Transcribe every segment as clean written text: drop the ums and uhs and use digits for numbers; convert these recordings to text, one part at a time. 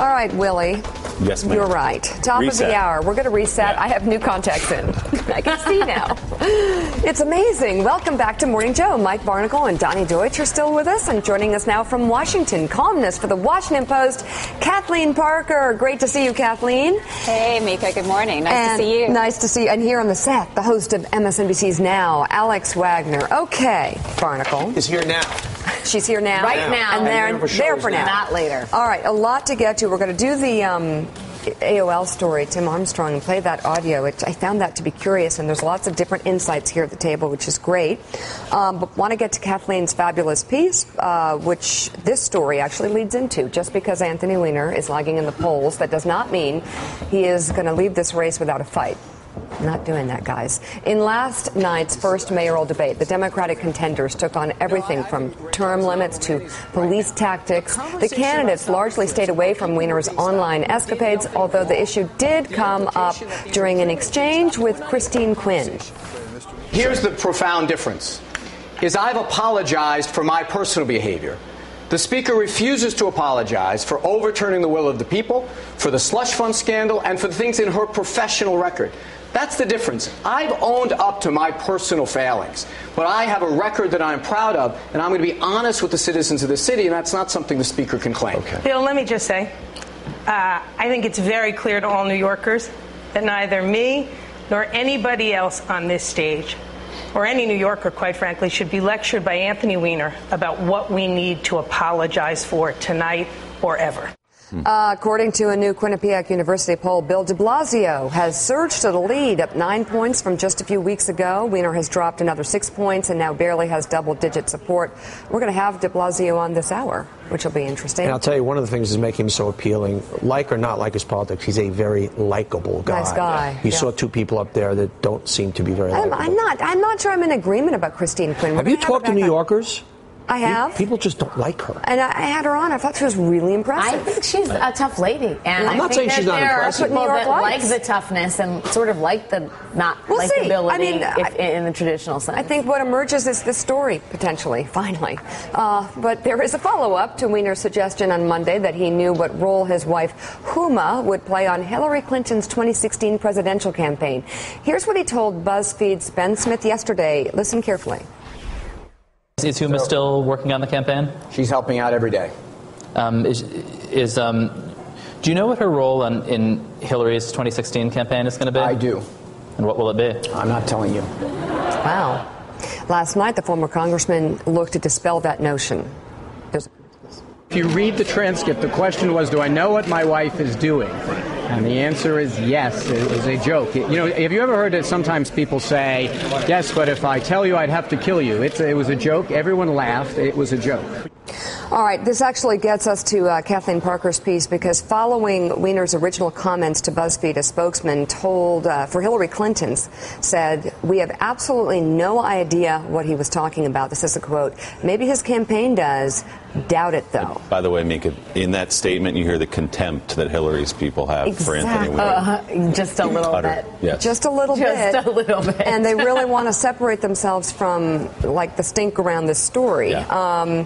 All right, Willie. Yes, ma'am. You're right. Top of the hour. We're going to reset. I have new contacts in. I can see now. It's amazing. Welcome back to Morning Joe. Mike Barnacle and Donny Deutsch are still with us. And joining us now from Washington, columnist for the Washington Post, Kathleen Parker. Great to see you, Kathleen. Hey, Mika. Good morning. Nice to see you. Nice to see you. And here on the set, the host of MSNBC's Now, Alex Wagner. Okay, Barnacle. Is here now. She's here now. Right now. And they're there for now. Not later. All right, a lot to get to. We're going to do the AOL story, Tim Armstrong, and play that audio. I found that to be curious, and there's lots of different insights here at the table, which is great. But want to get to Kathleen's fabulous piece, which this story actually leads into. Just because Anthony Weiner is lagging in the polls, that does not mean he is going to leave this race without a fight. Not doing that, guys. In last night's first mayoral debate, the Democratic contenders took on everything from term limits to police tactics. The candidates largely stayed away from Weiner's online escapades, although the issue did come up during an exchange with Christine Quinn. Here's the profound difference, is I've apologized for my personal behavior. The Speaker refuses to apologize for overturning the will of the people, for the slush fund scandal, and for the things in her professional record. That's the difference. I've owned up to my personal failings, but I have a record that I'm proud of, and I'm going to be honest with the citizens of the city, and that's not something the Speaker can claim. Okay. Bill, let me just say, I think it's very clear to all New Yorkers that neither me nor anybody else on this stage, or any New Yorker, quite frankly, should be lectured by Anthony Weiner about what we need to apologize for tonight or ever. According to a new Quinnipiac University poll, Bill de Blasio has surged to the lead, up 9 points from just a few weeks ago. Weiner has dropped another 6 points and now barely has double-digit support. We're going to have de Blasio on this hour, which will be interesting. And I'll tell you, one of the things that make him so appealing, like or not like his politics, he's a very likable guy. Nice guy. You saw two people up there that don't seem to be very likable. I'm not sure I'm in agreement about Christine Quinn. Have you talked to New Yorkers? I have. People just don't like her. And I had her on. I thought she was really impressive. I think she's a tough lady. And I'm not saying she's not impressive. There are people that like the toughness and sort of like the likability in the traditional sense. I think what emerges is this story, potentially, finally. But there is a follow-up to Weiner's suggestion on Monday that he knew what role his wife, Huma, would play on Hillary Clinton's 2016 presidential campaign. Here's what he told BuzzFeed's Ben Smith yesterday. Listen carefully. Is Huma still working on the campaign? She's helping out every day. Do you know what her role in Hillary's 2016 campaign is going to be? I do. And what will it be? I'm not telling you. Wow. Last night, the former congressman looked to dispel that notion. If you read the transcript, the question was, do I know what my wife is doing? And the answer is yes. It was a joke. You know, have you ever heard that sometimes people say, yes, but if I tell you, I'd have to kill you? It was a joke. Everyone laughed. It was a joke. All right, this actually gets us to Kathleen Parker's piece, because following Weiner's original comments to BuzzFeed, a spokesman told for Hillary Clinton's said, we have absolutely no idea what he was talking about. This is a quote. Maybe his campaign does. Doubt it, though. By the way, Mika, in that statement, you hear the contempt that Hillary's people have for Anthony Weiner. Just a little bit. Yes. Just a little bit. Just a little bit. And they really want to separate themselves from, like, the stink around this story. Yeah.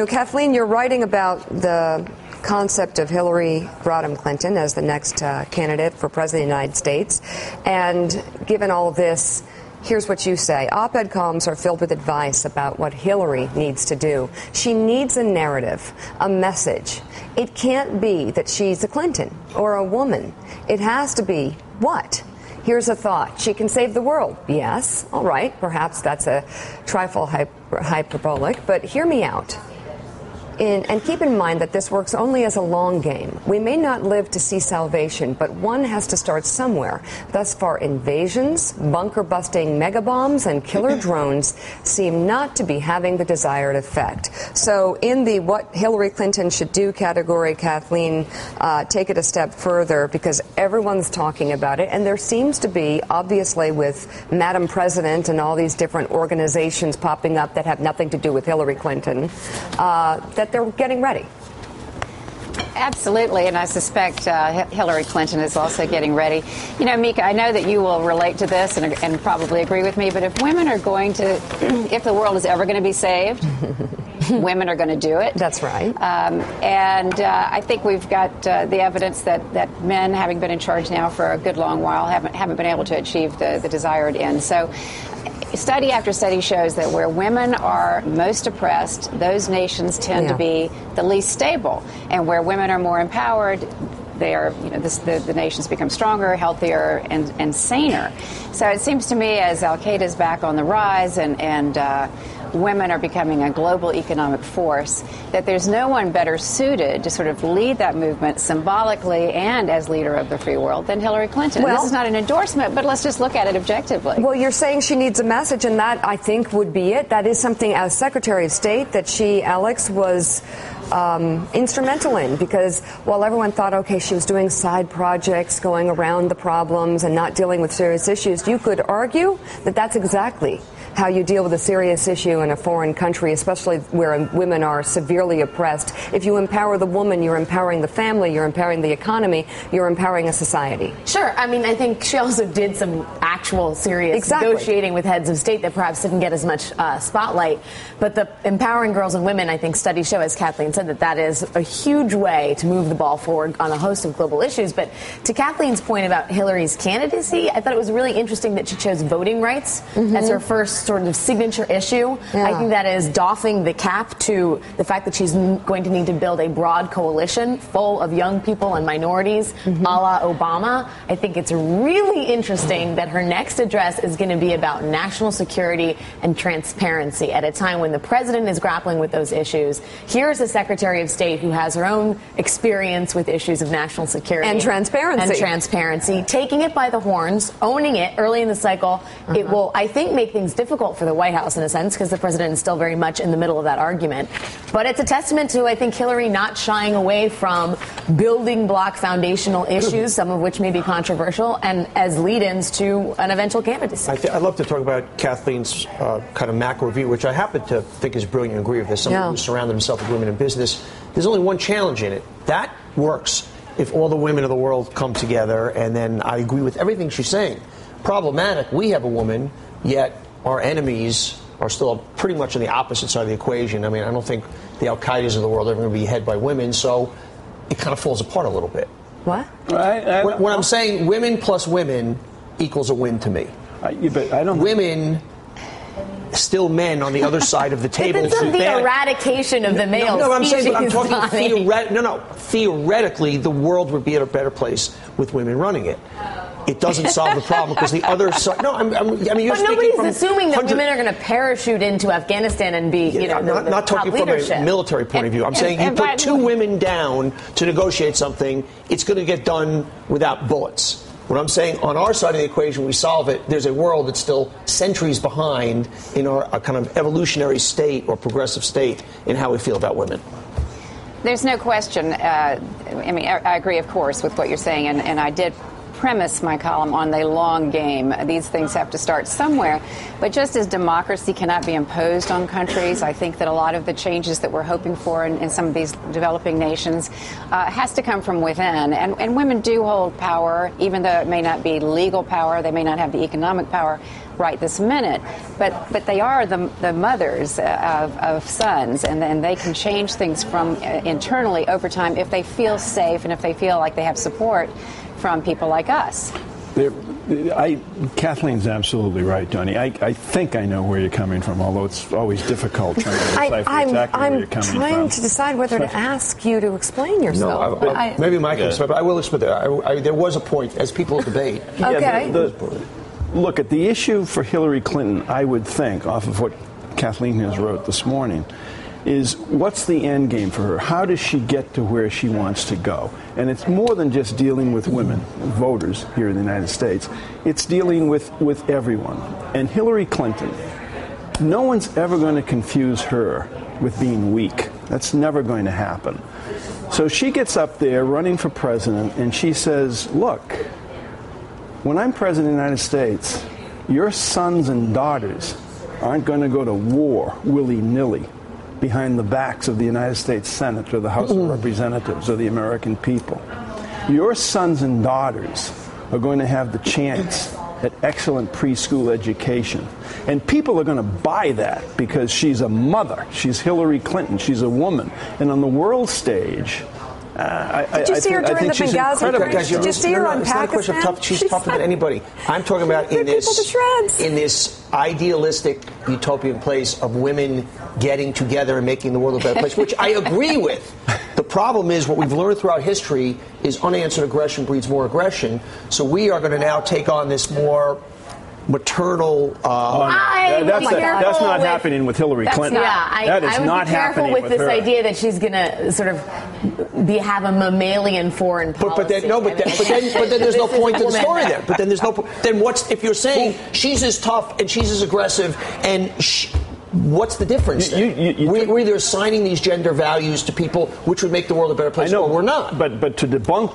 Kathleen, you're writing about the concept of Hillary Rodham Clinton as the next candidate for president of the United States. And given all of this, here's what you say. Op-ed columns are filled with advice about what Hillary needs to do. She needs a narrative, a message. It can't be that she's a Clinton or a woman. It has to be what? Here's a thought. She can save the world. Yes. All right. Perhaps that's a trifle hyperbolic, but hear me out. And keep in mind that this works only as a long game. We may not live to see salvation, but one has to start somewhere. Thus far, invasions, bunker-busting megabombs, and killer drones seem not to be having the desired effect. So in the what Hillary Clinton should do category, Kathleen, take it a step further, because everyone's talking about it. And there seems to be, obviously, with Madam President and all these different organizations popping up that have nothing to do with Hillary Clinton, that they're getting ready. Absolutely, and I suspect Hillary Clinton is also getting ready. You know, Mika, I know that you will relate to this and probably agree with me, but if women are going to, if the world is ever going to be saved, women are going to do it. That's right. And I think we've got the evidence that men, having been in charge now for a good long while, haven't been able to achieve the desired end. So study after study shows that where women are most oppressed, those nations tend to be the least stable. And where women are more empowered, they are, the nations become stronger, healthier, and saner. So it seems to me, as Al-Qaeda is back on the rise and women are becoming a global economic force, that there's no one better suited to sort of lead that movement symbolically and as leader of the free world than Hillary Clinton. Well, this is not an endorsement, but let's just look at it objectively. Well, you're saying she needs a message, and that, I think, would be it. That is something, as Secretary of State, that she, Alex, was instrumental in, because while everyone thought, okay, she was doing side projects, going around the problems and not dealing with serious issues, you could argue that that's exactly how you deal with a serious issue in a foreign country, especially where women are severely oppressed. If you empower the woman, you're empowering the family, you're empowering the economy, you're empowering a society. Sure. I mean, I think she also did some actual serious negotiating with heads of state that perhaps didn't get as much spotlight. But the empowering girls and women, I think studies show, as Kathleen said, that is a huge way to move the ball forward on a host of global issues. But to Kathleen's point about Hillary's candidacy, I thought it was really interesting that she chose voting rights as her first sort of signature issue. Yeah. I think that is doffing the cap to the fact that she's going to need to build a broad coalition full of young people and minorities, a la Obama. I think it's really interesting that her next address is going to be about national security and transparency at a time when the president is grappling with those issues. Here's a Secretary of State who has her own experience with issues of national security and transparency, taking it by the horns, owning it early in the cycle. It will, I think, make things difficult for the White House in a sense, because the president is still very much in the middle of that argument. But it's a testament to, I think, Hillary not shying away from building block foundational issues, some of which may be controversial, and as lead-ins to an eventual candidacy. I'd love to talk about Kathleen's kind of macro view, which I happen to think is brilliant and agree with this. Someone who surrounded himself with women in business. There's only one challenge in it. That works if all the women of the world come together, and then I agree with everything she's saying. Problematic, we have a woman, yet our enemies are still pretty much on the opposite side of the equation. I mean, I don't think the Al-Qaedas of the world are going to be headed by women, so it kind of falls apart a little bit. What? When I'm saying women plus women equals a win to me. But I don't. Women, still men on the other side of the table. It's the eradication of the male species. I'm talking theoretically, the world would be at a better place with women running it. It doesn't solve the problem because the other side. No, I mean, you're but nobody's assuming that women are going to parachute into Afghanistan and be, not talking from a military point of view. I'm saying you put two women down to negotiate something, it's going to get done without bullets. What I'm saying, on our side of the equation, we solve it. There's a world that's still centuries behind in our kind of evolutionary state or progressive state in how we feel about women. There's no question. I agree, of course, with what you're saying, and I did premise my column on the long game. These things have to start somewhere. But just as democracy cannot be imposed on countries, I think that a lot of the changes that we're hoping for in some of these developing nations has to come from within. And women do hold power, even though it may not be legal power. They may not have the economic power right this minute. But they are the mothers of sons, and then they can change things from internally over time if they feel safe and if they feel like they have support from people like us. Kathleen's absolutely right, Donny. I think I know where you're coming from, although it's always difficult trying to decipher exactly where you're coming from. I'm trying to decide whether to ask you to explain yourself. No, maybe Mike can explain, but I will explain that. There was a point, as people debate. Okay. Look, at the issue for Hillary Clinton, I would think, off of what Kathleen has wrote this morning, is what's the end game for her? How does she get to where she wants to go? And it's more than just dealing with women, voters here in the United States. It's dealing with everyone. And Hillary Clinton, no one's ever going to confuse her with being weak. That's never going to happen. So she gets up there running for president and she says, look, when I'm president of the United States, your sons and daughters aren't going to go to war willy-nilly behind the backs of the United States Senate or the House of Representatives or the American people. Your sons and daughters are going to have the chance an excellent preschool education. And people are going to buy that because she's a mother. She's Hillary Clinton. She's a woman. And on the world stage, did you see her during the Benghazi bridge? Did you see her on Pakistan? She's tougher than anybody. I'm talking about in this idealistic utopian place of women getting together and making the world a better place, which I agree with. The problem is what we've learned throughout history is unanswered aggression breeds more aggression. So we are going to now take on this more maternal. That's not happening with Hillary Clinton. That is not happening with this idea that she's going to sort of have a mammalian foreign policy. But then there's no point to the story there. But then there's no. Then what's if you're saying she's as tough and she's as aggressive and. What's the difference? We're either assigning these gender values to people, which would make the world a better place, or we're not. But to debunk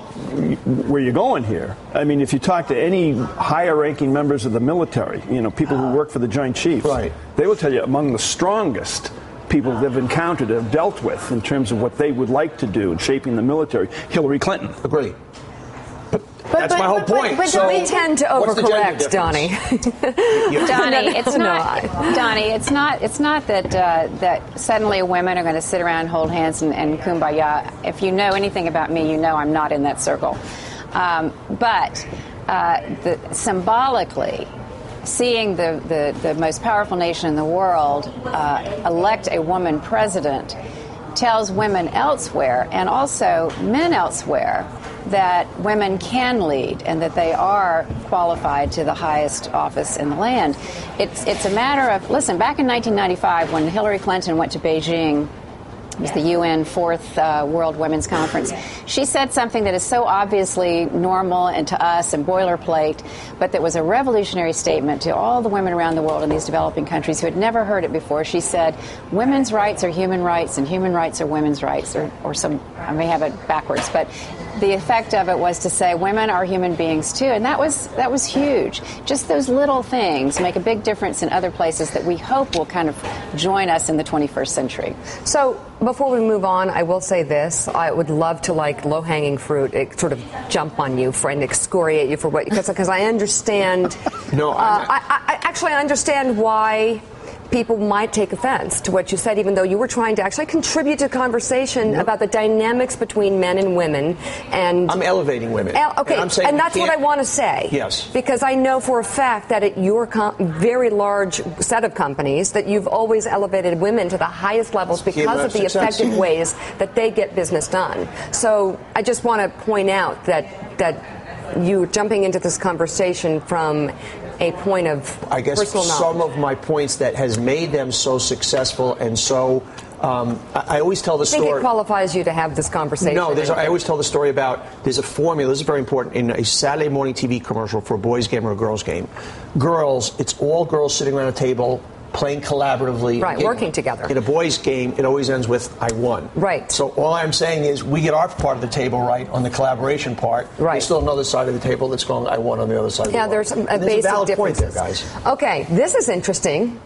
where you're going here, I mean, if you talk to any higher-ranking members of the military, people who work for the Joint Chiefs, right, they will tell you among the strongest people they've encountered, have dealt with in terms of what they would like to do in shaping the military, Hillary Clinton. Agree. That's my whole point. But we tend to overcorrect, Donny. Donny, it's not that suddenly women are going to sit around and hold hands and kumbaya. If you know anything about me, you know I'm not in that circle. But symbolically, seeing the most powerful nation in the world elect a woman president tells women elsewhere, and also men elsewhere, that women can lead and that they are qualified to the highest office in the land. It's a matter of, listen, back in 1995 when Hillary Clinton went to Beijing, it was the UN Fourth World Women's Conference, she said something that is so obviously normal and to us and boilerplate, but that was a revolutionary statement to all the women around the world in these developing countries who had never heard it before. She said, women's rights are human rights and human rights are women's rights, or some, I may have it backwards, but the effect of it was to say women are human beings too, and that was huge. Just those little things make a big difference in other places that we hope will kind of join us in the 21st century. So before we move on, I will say this: I would love to, like low-hanging fruit, sort of jump on you and excoriate you for what, because I understand. No, I actually understand why people might take offense to what you said, even though you were trying to actually contribute to the conversation about the dynamics between men and women. And I'm elevating women. Okay, and that's what I want to say. Yes. Because I know for a fact that at your very large set of companies that you've always elevated women to the highest levels because of the effective ways that they get business done. So I just want to point out that you jumping into this conversation from a point of I guess personal knowledge. Some of my points that has made them so successful and so I always tell the story. I think it qualifies you to have this conversation. No, I always tell the story about there's a formula. This is very important in a Saturday morning TV commercial for a boys' game or a girls' game. Girls, it's all girls sitting around a table playing collaboratively. Right, working together. In a boys' game, it always ends with, I won. Right. So all I'm saying is we get our part of the table right on the collaboration part. Right. There's still another side of the table that's going, I won on the other side of the Yeah, world. there's a valid basic point there, differences. guys. Okay, this is interesting.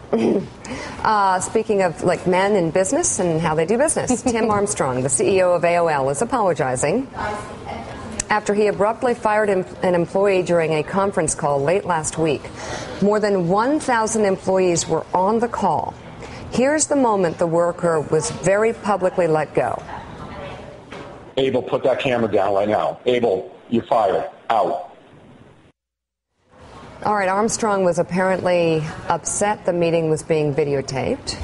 Speaking of like men in business and how they do business, Tim Armstrong, the CEO of AOL, is apologizing after he abruptly fired an employee during a conference call late last week. More than 1,000 employees were on the call. Here's the moment the worker was very publicly let go. Abel, put that camera down right now. Abel, you're fired. Out. All right, Armstrong was apparently upset the meeting was being videotaped.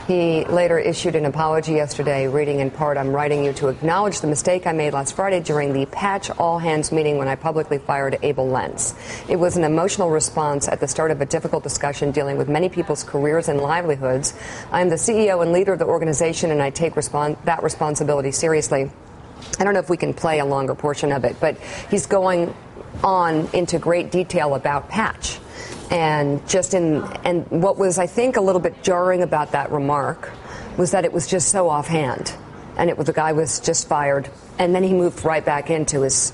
He later issued an apology yesterday, reading in part, I'm writing you to acknowledge the mistake I made last Friday during the Patch All Hands meeting when I publicly fired Abel Lentz. It was an emotional response at the start of a difficult discussion dealing with many people's careers and livelihoods. I'm the CEO and leader of the organization, and I take that responsibility seriously. I don't know if we can play a longer portion of it, but he's going on into great detail about Patch. And what was, I think, a little bit jarring about that remark was that it was just so offhand. And the guy was just fired. And then he moved right back into his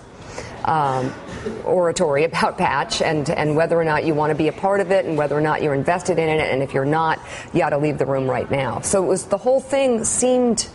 oratory about Patch and whether or not you want to be a part of it and whether or not you're invested in it. And if you're not, you ought to leave the room right now. So the whole thing seemed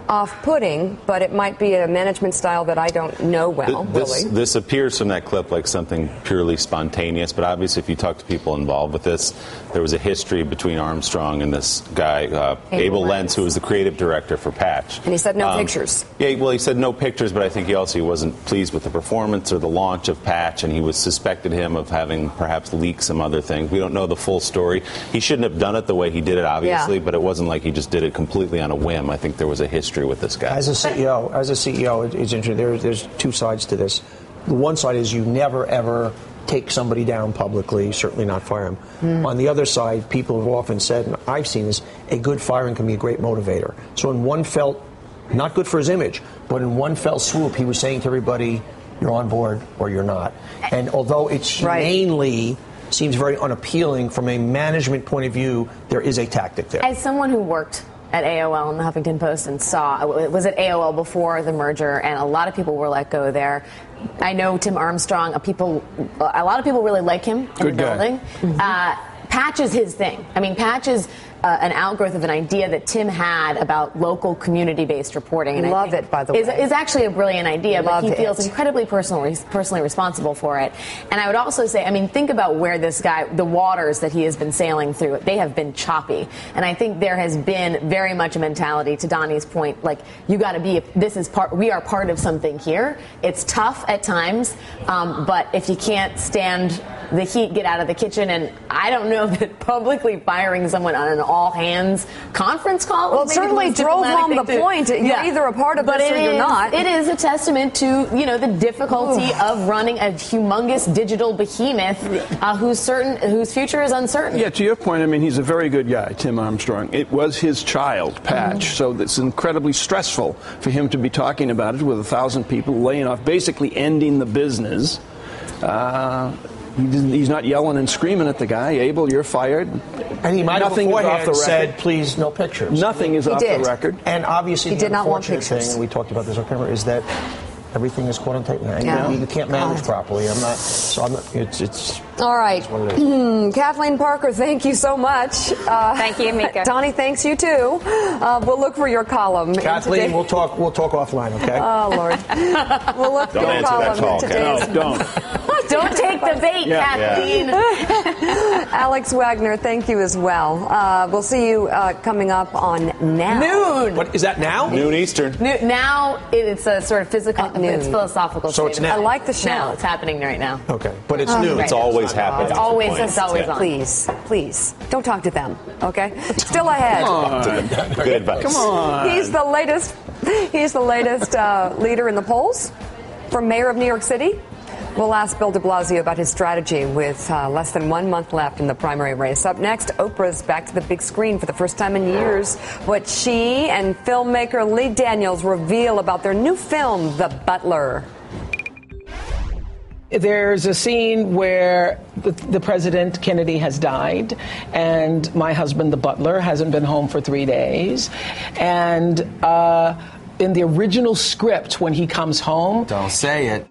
off-putting, but it might be a management style that I don't know well, really. This appears from that clip like something purely spontaneous, but obviously if you talk to people involved with this, there was a history between Armstrong and this guy, Abel Lentz, who was the creative director for Patch. And he said no pictures. Yeah, well, he said no pictures, but I think he wasn't pleased with the performance or the launch of Patch, and he suspected him of having perhaps leaked some other things. We don't know the full story. He shouldn't have done it the way he did it, obviously, but it wasn't like he just did it completely on a whim. I think there was a history with this guy. As a CEO, it's interesting. There's two sides to this. The one side is you never, ever take somebody down publicly, certainly not fire him. On the other side, people have often said, and I've seen this, a good firing can be a great motivator. So in one not good for his image, but in one fell swoop, he was saying to everybody, you're on board or you're not. And although it's humanely seems very unappealing from a management point of view, there is a tactic there. As someone who worked at AOL and the Huffington Post and was at AOL before the merger, and a lot of people were let go there. I know Tim Armstrong, a lot of people really like him in the building. Patch is his thing. I mean, Patch is an outgrowth of an idea that Tim had about local community-based reporting. And I love it, by the way. Is actually a brilliant idea, but he feels incredibly personally responsible for it. And I would also say, I mean, think about where this guy, the waters that he has been sailing through, they have been choppy. And I think there has been very much a mentality, to Donny's point, like, you got to be, we are part of something here. It's tough at times, but if you can't stand the heat, get out of the kitchen. And I don't know that publicly firing someone on an all-hands conference call. Well, it certainly drove home the point. You're either a part of this or you're not. It is a testament to, the difficulty of running a humongous digital behemoth whose future is uncertain. Yeah, to your point, I mean, he's a very good guy, Tim Armstrong. It was his child, Patch, so it's incredibly stressful for him to be talking about it with 1,000 people, laying off, basically ending the business. He's not yelling and screaming at the guy. Abel, you're fired. And he might have beforehand said, please, no pictures. Nothing is off the record. And obviously, he did not want pictures. Thing, and we talked about this on camera, is that everything is caught on tape now. You can't manage properly. It's all right. Kathleen Parker, thank you so much. Thank you, Mika. Donny, thanks you too. We'll look for your column. Kathleen, we'll talk offline, okay? Oh, Lord. We'll look for your column in today's... No, don't take the bait, Kathleen. Alex Wagner, thank you as well. We'll see you coming up on Now. Noon. What, is that now? Noon Eastern. Now it's a sort of physical, it's philosophical. So it's now. I like the show. Now, it's happening right now. Okay, but it's noon. It's always happening. It's always on. Please, don't talk to them, okay? Still ahead. Good advice. Come on. He's the latest leader in the polls from mayor of New York City. We'll ask Bill de Blasio about his strategy with less than 1 month left in the primary race. Up next, Oprah's back to the big screen for the first time in years. What she and filmmaker Lee Daniels reveal about their new film, The Butler. There's a scene where the president, Kennedy, has died, and my husband, the butler, hasn't been home for 3 days. And in the original script, when he comes home... Don't say it.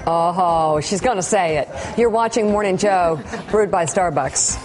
Oh, she's going to say it. You're watching Morning Joe, brewed by Starbucks.